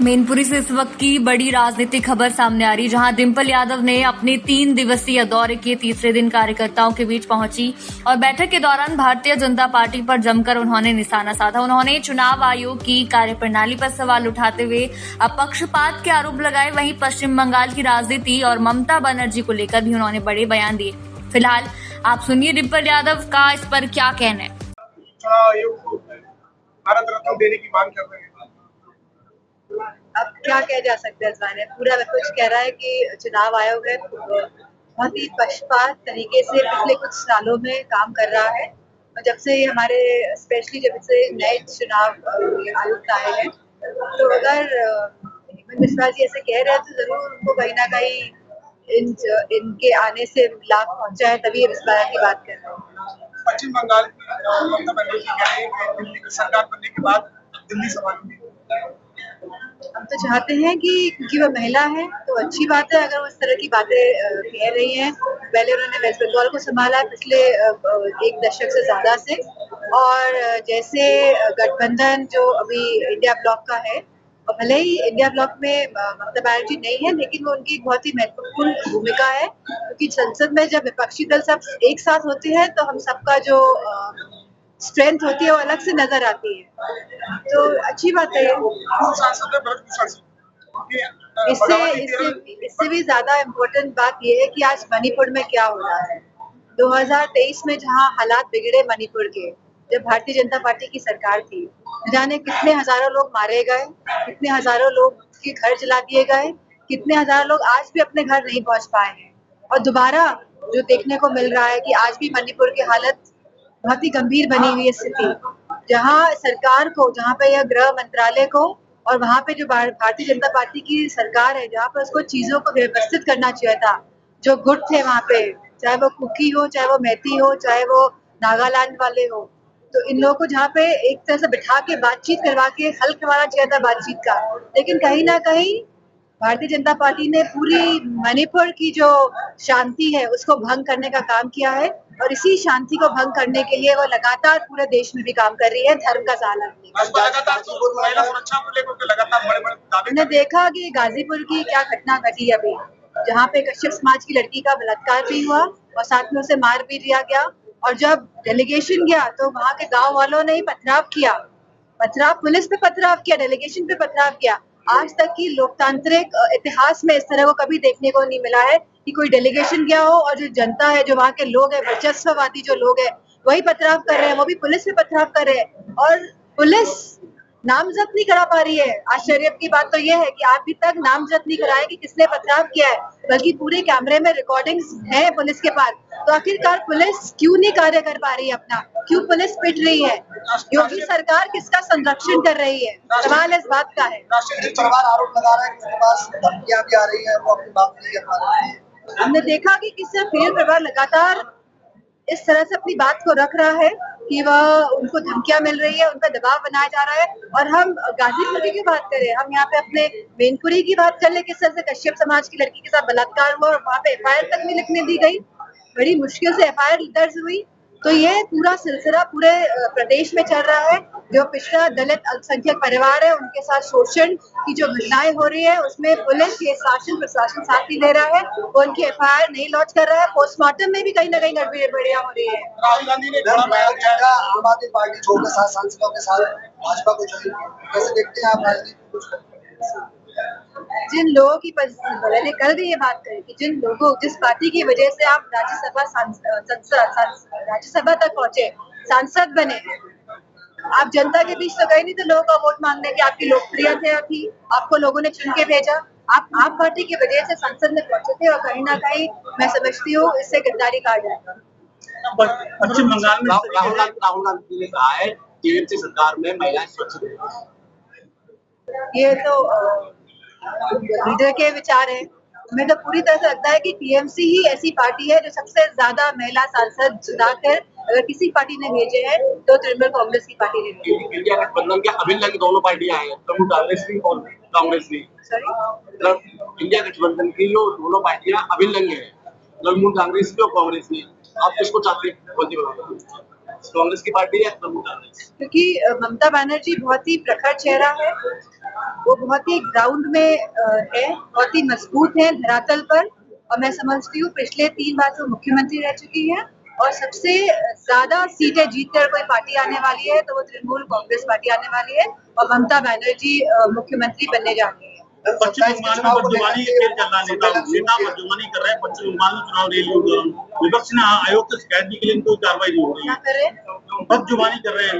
मैनपुरी से इस वक्त की बड़ी राजनीतिक खबर सामने आ रही, जहां डिंपल यादव ने अपने 3 दिवसीय दौरे के तीसरे दिन कार्यकर्ताओं के बीच पहुंची और बैठक के दौरान भारतीय जनता पार्टी पर जमकर उन्होंने निशाना साधा। उन्होंने चुनाव आयोग की कार्यप्रणाली पर सवाल उठाते हुए पक्षपात के आरोप लगाए। वहीं पश्चिम बंगाल की राजनीति और ममता बनर्जी को लेकर भी उन्होंने बड़े बयान दिए। फिलहाल आप सुनिए डिंपल यादव का इस पर क्या कहना है। चुनाव आयोग को भारत रत्न देने की मांग कर रहे हैं। अब क्या कह जा सकता है इस बारे में? पूरा कुछ कह रहा है कि चुनाव आयोग है बहुत ही पक्षपात तरीके से पिछले कुछ सालों में काम कर रहा है। और जब से हमारे स्पेशली जब से नए चुनाव आयुक्त आए हैं, तो अगर हेमंत बिस्वा जी ऐसे कह रहे हैं तो जरूर उनको कहीं ना कहीं इनके आने से लाभ पहुंचा है, तभी इस बारे की बात कर रहे हैं। पश्चिम बंगाल की ममता बनर्जी कह रही है कि दिल्ली की सरकार बनने के बाद दिल्ली संभालूंगी। हम तो चाहते हैं कि क्योंकि वो महिला है तो अच्छी बात है अगर वो इस तरह की बातें कह रही हैं। पहले उन्होंने वेस्ट बंगाल को संभाला पिछले 1 दशक से ज्यादा से, और जैसे गठबंधन जो अभी इंडिया ब्लॉक का है, और भले ही इंडिया ब्लॉक में ममता बनर्जी नहीं है, लेकिन वो उनकी बहुत ही महत्वपूर्ण भूमिका है, क्योंकि संसद में जब विपक्षी दल सब एक साथ होते हैं तो हम सबका जो स्ट्रेंथ होती है वो अलग से नजर आती है, तो अच्छी बात है। इससे भी ज्यादा इम्पोर्टेंट बात ये है कि आज मणिपुर में क्या हो रहा है। 2023 में जहाँ हालात बिगड़े मणिपुर के, जब भारतीय जनता पार्टी की सरकार थी, जाने कितने हजारों लोग मारे गए, कितने हजारों लोग के घर जला दिए गए, कितने हजारों लोग आज भी अपने घर नहीं पहुंच पाए हैं। और दोबारा जो देखने को मिल रहा है कि आज भी मणिपुर की हालत बहुत ही गंभीर बनी हुई है स्थिति, जहाँ सरकार को, जहाँ पे यह गृह मंत्रालय को और वहाँ पे जो भारतीय जनता पार्टी की सरकार है, जहाँ पे उसको चीजों को व्यवस्थित करना चाहिए था। जो गुट थे वहाँ पे, चाहे वो कुकी हो, चाहे वो मैती हो, चाहे वो नागालैंड वाले हो, तो इन लोगों को जहाँ पे एक तरह से बिठा के बातचीत करवा के हल करवाना चाहिए था बातचीत का, लेकिन कहीं ना कहीं भारतीय जनता पार्टी ने पूरी मणिपुर की जो शांति है उसको भंग करने का काम किया है, और इसी शांति को भंग करने के लिए वो लगातार पूरे देश में भी काम कर रही है, धर्म का सहारा हमने देखा कि गाजीपुर की क्या घटना घटी अभी, जहाँ पे कश्यप समाज की लड़की का बलात्कार भी हुआ और साथ में उसे मार भी दिया गया। और जब डेलीगेशन गया तो वहाँ के गांव वालों ने ही पथराव किया, पुलिस पे पथराव किया, डेलीगेशन पे पथराव किया। आज तक की लोकतांत्रिक इतिहास में इस तरह को कभी देखने को नहीं मिला है कि कोई डेलीगेशन गया हो और जो जनता है, जो वहाँ के लोग हैं, वर्चस्ववादी जो लोग हैं, वही पथराव कर रहे हैं, वो भी पुलिस पे पथराव कर रहे हैं, और पुलिस नामजद नहीं करा पा रही है। आश्चर्य की बात तो ये है कि अभी तक नामजद नहीं कराया कि किसने पथराव किया है, बल्कि पूरे कैमरे में रिकॉर्डिंग्स है पुलिस के पास। तो आखिरकार पुलिस क्यों नहीं कार्य कर पा रही है अपना, क्यों पुलिस पिट रही है, योगी सरकार किसका संरक्षण कर रही है, सवाल इस बात का है। आरोप लगा रहा है कि उसके पास धमकियां भी आ रही है, वो अपनी बात नहीं कर पा रही है। हमने देखा कि किसी फील्ड परिवार लगातार इस तरह से अपनी बात को रख रहा है कि वह उनको धमकियां मिल रही है, उनका दबाव बनाया जा रहा है। और हम गाजीपुर की बात करें, हम यहाँ पे अपने मैनपुरी की बात कर ले, किस तरह से कश्यप समाज की लड़की के साथ बलात्कार हुआ और वहाँ पे एफआईआर तक नहीं लिखने दी गई, बड़ी मुश्किल से एफआईआर दर्ज हुई। तो ये पूरा सिलसिला पूरे प्रदेश में चल रहा है। जो पिछड़ा दलित अल्पसंख्यक परिवार है, उनके साथ शोषण की जो घटनाएं हो रही है, उसमें पुलिस ये शासन प्रशासन साथ नहीं ले रहा है, वो उनकी एफआईआर नहीं लॉन्च कर रहा है। पोस्टमार्टम में भी कहीं ना कहीं गड़बड़ियां हो रही है। राहुल गांधी ने आम आदमी पार्टी छोड़कर 7 सांसदों के साथ भाजपा को ज्वाइन किया, कैसे देखते हैं आप राजनीति? जिन लोगों की मैंने कल भी ये बात कही कि जिस पार्टी की वजह से आप राज्यसभा तक पहुंचे, सांसद बने, आप जनता के बीच तो गए नहीं, तो लोगों का वोट मांगने की आपकी लोकप्रियता थी, आपको लोगों ने चुन के भेजा, आप पार्टी की वजह से संसद में पहुंचे थे, और कहीं ना कहीं मैं समझती हूँ इससे गद्दारी कहा जाएगा। पश्चिम बंगाल में राहुल गांधी ने कहा है टीएमसी सरकार में महिलाएं सुरक्षित हैं। ये तो लीडर के विचार है। हमें तो पूरी तरह से लगता है कि टीएमसी ही ऐसी पार्टी है जो सबसे ज्यादा महिला सांसद चुनाकर अगर किसी पार्टी ने भेजे हैं तो तृणमूल कांग्रेस की पार्टी ने भेजे। इंडिया गठबंधन के अभिन्न दोनों पार्टियां हैं, तृणमूल कांग्रेस भी और कांग्रेस भी। मतलब इंडिया गठबंधन की जो दोनों पार्टियां अभिन्न है, तृणमूल कांग्रेस की और कांग्रेस की, आप किसको चाहते हैं? कांग्रेस की पार्टी है तृणमूल कांग्रेस? क्योंकि ममता बनर्जी बहुत ही प्रखर चेहरा है, वो बहुत ही ग्राउंड में है, बहुत ही मजबूत है धरातल पर, और मैं समझती हूँ पिछले 3 बार वो मुख्यमंत्री रह चुकी है, और सबसे ज्यादा सीटें जीतकर कोई पार्टी आने वाली है तो वो तृणमूल कांग्रेस पार्टी आने वाली है, और ममता बनर्जी मुख्यमंत्री बनने जा रही है। पश्चिम बंगाल में बदजुबानी खेल चल रहा है, नेता बदजुबानी कर रहे हैं पश्चिम बंगाल में चुनाव रैलियों के दौरान। विपक्ष ने आयोग से शिकायत की, लेकिन कोई कार्रवाई नहीं हो रही क्या है। कर रहे हैं? बदजुबानी कर रहे हैं।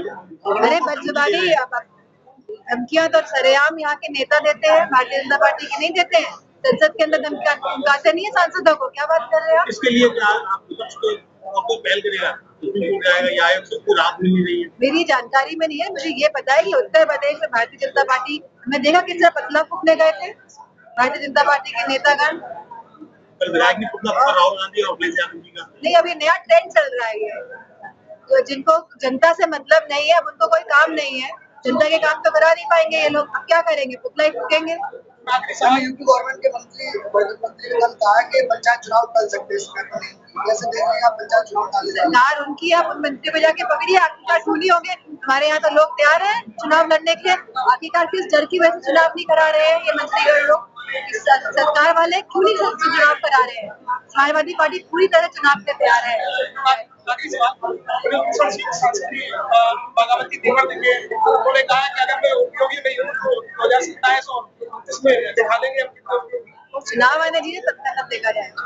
अरे बदजुबानी, धमकियां तो सरेआम यहाँ के नेता देते हैं, भारतीय जनता पार्टी के नहीं देते हैं। संसद के अंदर धमकाते नहीं है सांसदों को, क्या बात कर रहे हैं आप? इसके लिए क्या आप विपक्ष को पहल करेगा? जाएगा या आयोग से कोई राहत मिल रही है? मेरी जानकारी में नहीं है, मुझे ये पता है कि उत्तर प्रदेश में भारतीय जनता पार्टी, हमने देखा किस तरह पतला फूकने गए थे भारतीय जनता पार्टी के नेतागण। कल विधायक ने पुतला फूका राहुल गांधी और अखिलेश यादव जी का। नहीं, अभी नया ट्रेंड चल रहा है ये, तो जिनको जनता से मतलब नहीं है, अब उनको कोई काम नहीं है, जनता के काम तो करा नहीं पाएंगे ये लोग, अब क्या करेंगे, पुतला ही फूकेंगे। यूपी गवर्नमेंट के मंत्री ने कल कहा कि पंचायत चुनाव टल सकते हैं, जैसे देख रहे हैं आप पंचायत चुनाव टाले जा रहे हैं। सरकार उनकी, आप उन मंत्री पे जाके पकड़िए, आखिरकार ढूंढी होंगे। हमारे यहाँ तो लोग तैयार हैं चुनाव लड़ने के लिए, आखिरकार किस डर की वजह से चुनाव नहीं करा रहे हैं ये मंत्रीगण लोग, सरकार वाले क्यों नहीं चुनाव करा रहे हैं? समाजवादी पार्टी पूरी तरह चुनाव के तैयार है। बागावती देवर ने उन्होंने कहा कि अगर मैं उपयोगी नहीं हूँ तो 2027 और इसमें दिखा देंगे हम कितना। चुनाव आने दीजिए, तब तक देखा जाएगा।